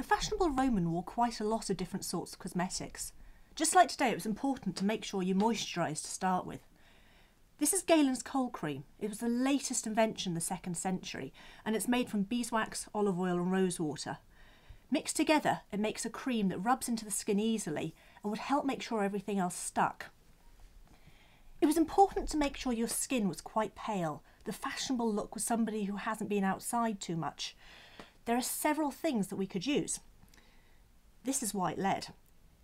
The fashionable Roman wore quite a lot of different sorts of cosmetics. Just like today, it was important to make sure you moisturised to start with. This is Galen's Cold Cream. It was the latest invention in the 2nd century, and it's made from beeswax, olive oil and rose water. Mixed together, it makes a cream that rubs into the skin easily and would help make sure everything else stuck. It was important to make sure your skin was quite pale. The fashionable look was somebody who hasn't been outside too much. There are several things that we could use. This is white lead.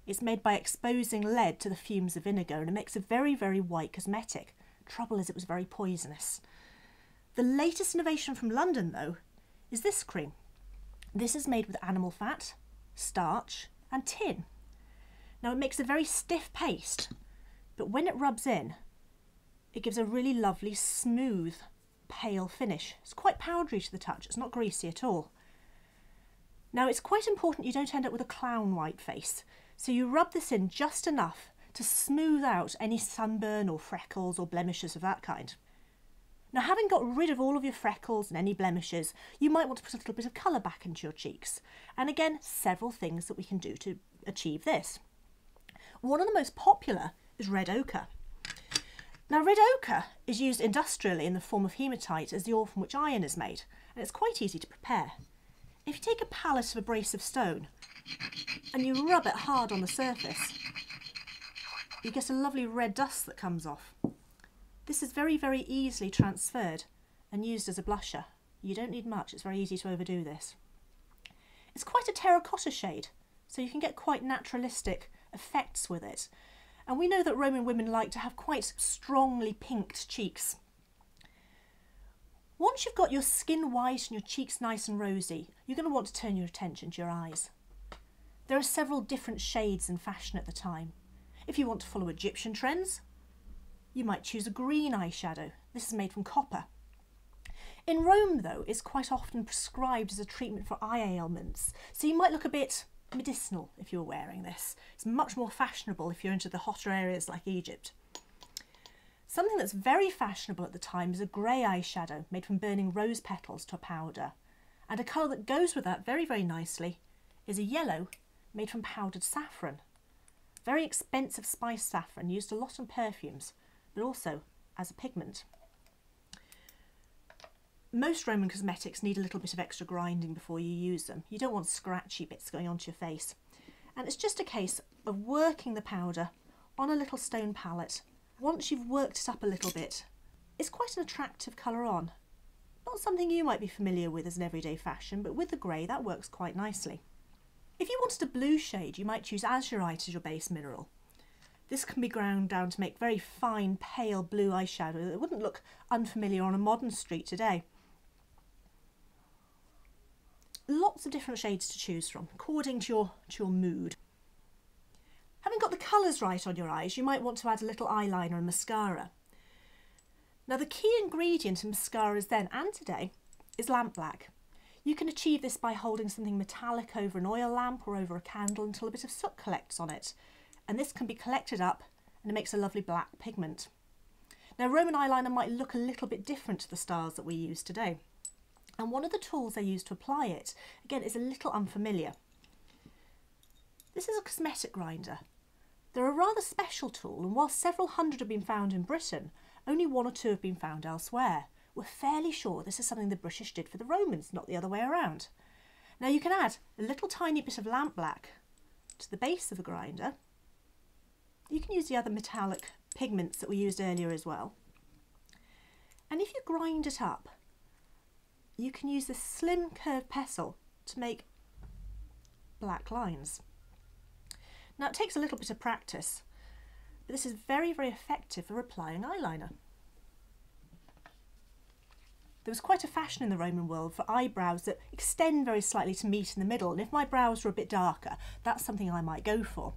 It's made by exposing lead to the fumes of vinegar, and it makes a very, very white cosmetic. Trouble is, it was very poisonous. The latest innovation from London, though, is this cream. This is made with animal fat, starch and tin. Now it makes a very stiff paste, but when it rubs in, it gives a really lovely, smooth, pale finish. It's quite powdery to the touch. It's not greasy at all. Now it's quite important you don't end up with a clown white face, so you rub this in just enough to smooth out any sunburn or freckles or blemishes of that kind. Now, having got rid of all of your freckles and any blemishes, you might want to put a little bit of colour back into your cheeks. And again, several things that we can do to achieve this. One of the most popular is red ochre. Now, red ochre is used industrially in the form of hematite as the ore from which iron is made, and it's quite easy to prepare. If you take a pallet of abrasive stone and you rub it hard on the surface, you get a lovely red dust that comes off. This is very, very easily transferred and used as a blusher. You don't need much, it's very easy to overdo this. It's quite a terracotta shade, so you can get quite naturalistic effects with it. And we know that Roman women like to have quite strongly pinked cheeks. Once you've got your skin white and your cheeks nice and rosy, you're going to want to turn your attention to your eyes. There are several different shades in fashion at the time. If you want to follow Egyptian trends, you might choose a green eyeshadow. This is made from copper. In Rome, though, it's quite often prescribed as a treatment for eye ailments, so you might look a bit medicinal if you're wearing this. It's much more fashionable if you're into the hotter areas like Egypt. Something that's very fashionable at the time is a grey eyeshadow made from burning rose petals to a powder. And a colour that goes with that very, very nicely is a yellow made from powdered saffron. Very expensive spiced saffron, used a lot in perfumes, but also as a pigment. Most Roman cosmetics need a little bit of extra grinding before you use them. You don't want scratchy bits going onto your face. And it's just a case of working the powder on a little stone palette. Once you've worked it up a little bit, it's quite an attractive colour on. Not something you might be familiar with as an everyday fashion, but with the grey that works quite nicely. If you wanted a blue shade, you might choose azurite as your base mineral. This can be ground down to make very fine, pale blue eyeshadow that wouldn't look unfamiliar on a modern street today. Lots of different shades to choose from, according to your mood. Having got the colours right on your eyes, you might want to add a little eyeliner and mascara. Now, the key ingredient in mascaras then and today is lampblack. You can achieve this by holding something metallic over an oil lamp or over a candle until a bit of soot collects on it. And this can be collected up and it makes a lovely black pigment. Now, Roman eyeliner might look a little bit different to the styles that we use today. And one of the tools they use to apply it, again, is a little unfamiliar. This is a cosmetic grinder. They're a rather special tool, and while several hundred have been found in Britain, only 1 or 2 have been found elsewhere. We're fairly sure this is something the British did for the Romans, not the other way around. Now you can add a little tiny bit of lampblack to the base of the grinder. You can use the other metallic pigments that we used earlier as well. And if you grind it up, you can use this slim curved pestle to make black lines. Now it takes a little bit of practice, but this is very, very effective for applying eyeliner. There was quite a fashion in the Roman world for eyebrows that extend very slightly to meet in the middle, and if my brows were a bit darker, that's something I might go for.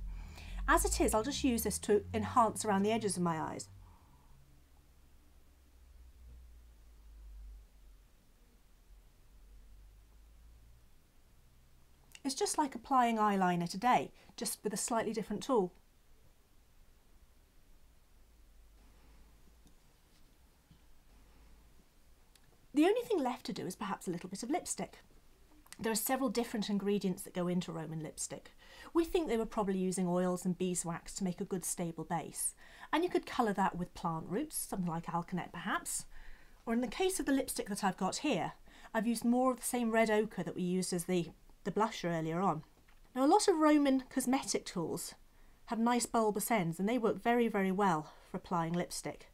As it is, I'll just use this to enhance around the edges of my eyes. It's just like applying eyeliner today, just with a slightly different tool. The only thing left to do is perhaps a little bit of lipstick. There are several different ingredients that go into Roman lipstick. We think they were probably using oils and beeswax to make a good stable base. And you could colour that with plant roots, something like alkanet perhaps. Or in the case of the lipstick that I've got here, I've used more of the same red ochre that we used as the blusher earlier on. Now a lot of Roman cosmetic tools have nice bulbous ends and they work very, very well for applying lipstick.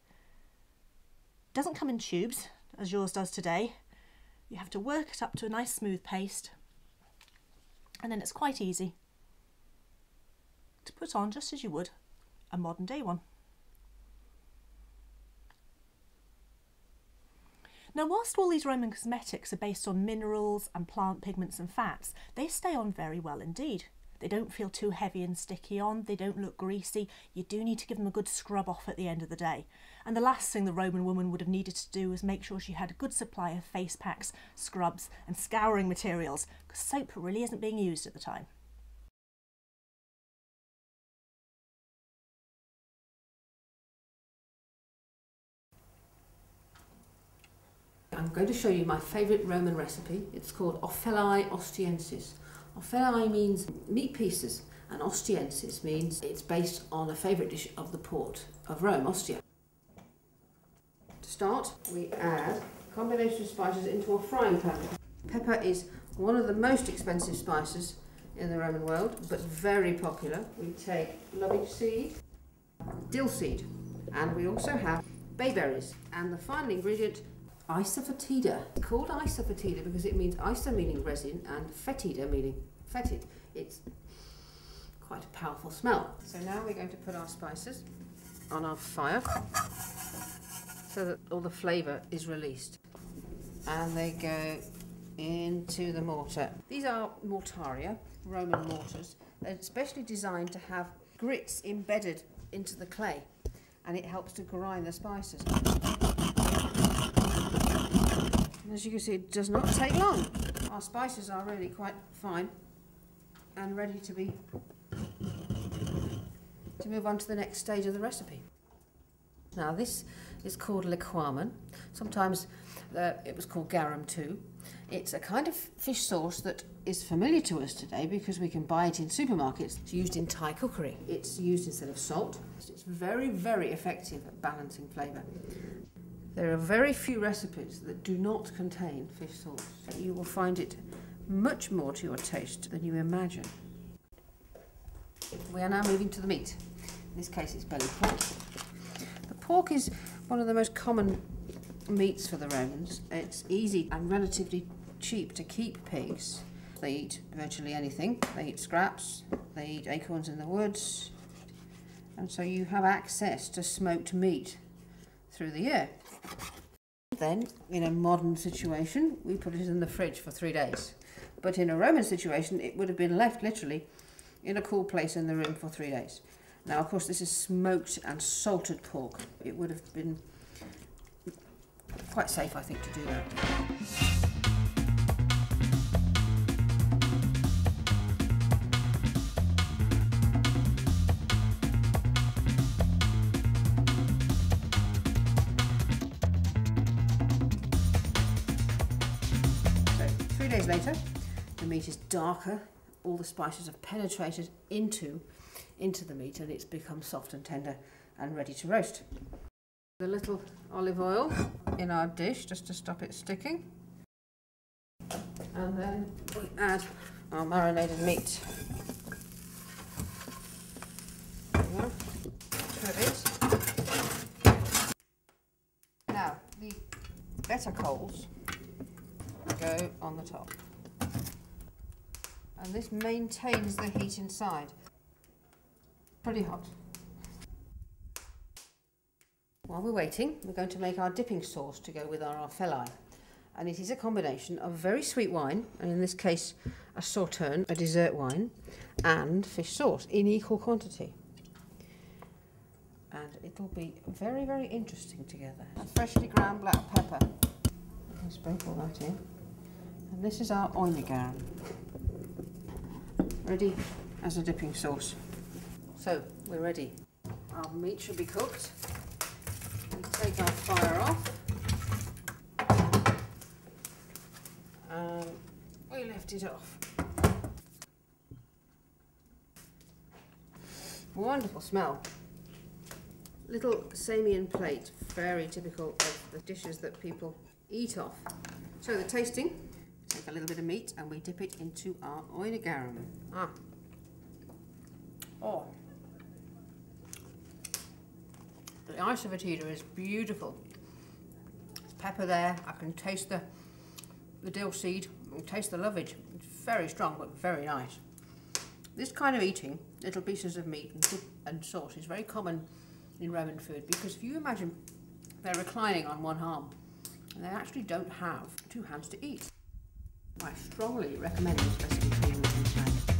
It doesn't come in tubes, as yours does today. You have to work it up to a nice smooth paste, and then it's quite easy to put on just as you would a modern day one. Now, whilst all these Roman cosmetics are based on minerals and plant pigments and fats, they stay on very well indeed. They don't feel too heavy and sticky on, they don't look greasy. You do need to give them a good scrub off at the end of the day. And the last thing the Roman woman would have needed to do was make sure she had a good supply of face packs, scrubs and scouring materials, because soap really isn't being used at the time. I'm going to show you my favourite Roman recipe. It's called Ophelii Ostiensis. Ophelii means meat pieces, and Ostiensis means it's based on a favourite dish of the port of Rome, Ostia. To start, we add a combination of spices into a frying pan. Pepper is one of the most expensive spices in the Roman world, but very popular. We take lovage seed, dill seed, and we also have bayberries. And the final ingredient, isofoetida. It's called isofoetida because it means iso meaning resin and foetida meaning fetid. It's quite a powerful smell. So now we're going to put our spices on our fire so that all the flavour is released. And they go into the mortar. These are mortaria, Roman mortars. They're specially designed to have grits embedded into the clay, and it helps to grind the spices. And as you can see, it does not take long. Our spices are really quite fine and ready to move on to the next stage of the recipe. Now this is called liquamen. Sometimes it was called garum too. It's a kind of fish sauce that is familiar to us today because we can buy it in supermarkets. It's used in Thai cookery. It's used instead of salt. It's very, very effective at balancing flavour. There are very few recipes that do not contain fish sauce. You will find it much more to your taste than you imagine. We are now moving to the meat. In this case it's belly pork. The pork is one of the most common meats for the Romans. It's easy and relatively cheap to keep pigs. They eat virtually anything. They eat scraps, they eat acorns in the woods, and so you have access to smoked meat through the year. Then, in a modern situation, we put it in the fridge for 3 days. But in a Roman situation, it would have been left literally in a cool place in the room for 3 days. Now, of course, this is smoked and salted pork. It would have been quite safe, I think, to do that. So, 3 days later, the meat is darker. All the spices have penetrated into the meat and it's become soft and tender and ready to roast. A little olive oil in our dish just to stop it sticking, and then we add our marinated meat. There we go. Put it. Now the better coals go on the top, and this maintains the heat inside. Pretty hot. While we're waiting, we're going to make our dipping sauce to go with our Ophelii. And it is a combination of very sweet wine, and in this case a sauterne, a dessert wine, and fish sauce in equal quantity. And it'll be very, very interesting together. And freshly ground black pepper. You can sprinkle that in. And this is our oinigarum, ready as a dipping sauce. So, we're ready. Our meat should be cooked. We take our fire off. And we lift lift it off. Wonderful smell. Little Samian plate, very typical of the dishes that people eat off. So the tasting, take a little bit of meat and we dip it into our oen garum. Oh, the isovatida is beautiful. There's pepper there, I can taste the dill seed, I can taste the lovage. It's very strong but very nice. This kind of eating little pieces of meat and sauce is very common in Roman food, because if you imagine they're reclining on one arm and they actually don't have two hands to eat. I strongly recommend this recipe for you.